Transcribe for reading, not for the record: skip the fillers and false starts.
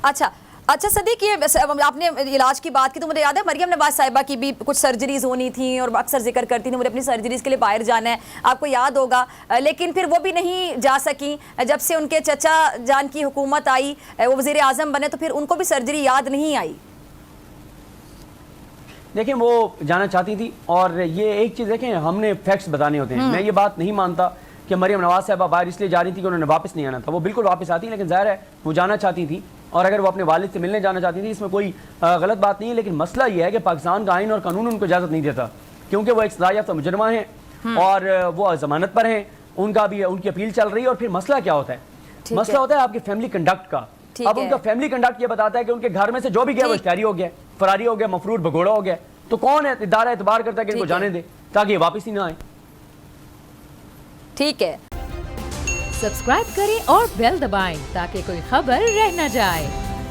अच्छा अच्छा सदीक, ये आपने इलाज की बात की तो मुझे याद है मरियम नवाज साहिबा की भी कुछ सर्जरीज होनी थी और अक्सर जिक्र करती थी मुझे अपनी सर्जरीज के लिए बाहर जाना है, आपको याद होगा। लेकिन फिर वो भी नहीं जा सकी जब से उनके चचा जान की हुकूमत आई, वो वज़ीर आज़म बने, तो फिर उनको भी सर्जरी याद नहीं आई। देखिए वो जाना चाहती थी, और ये एक चीज़ देखें, हमने फैक्ट्स बताने होते हैं। मैं ये बात नहीं मानता कि मरियम नवाज साहिबा बाहर इसलिए जा रही थी कि उन्होंने वापस नहीं आना था, वो बिल्कुल वापस आती, लेकिन ज़ाहिर है वो जाना चाहती थी, और अगर वो अपने वालिद से मिलने जाना चाहती थी इसमें कोई गलत बात नहीं है। लेकिन मसला ये है कि पाकिस्तान का आइन और कानून उनको इजाज़त नहीं देता, क्योंकि वो एक सज़ा याफ्ता मुजरिमा हैं और वो जमानत पर हैं, उनकी अपील चल रही है। और फिर मसला क्या होता है? मसला होता है आपके फैमिली कंडक्ट का। अब उनका फैमिली कंडक्ट ये बताता है कि उनके घर में से जो भी गया वो इख्तियारी हो गया, फरारी हो गया, मफरूर भगोड़ा हो गया, तो कौन है इदारा एतबार करता है कि इनको जाने दे ताकि ये वापस ही ना आए। ठीक है, सब्सक्राइब करें और बेल दबाएं ताकि कोई खबर रह न जाए।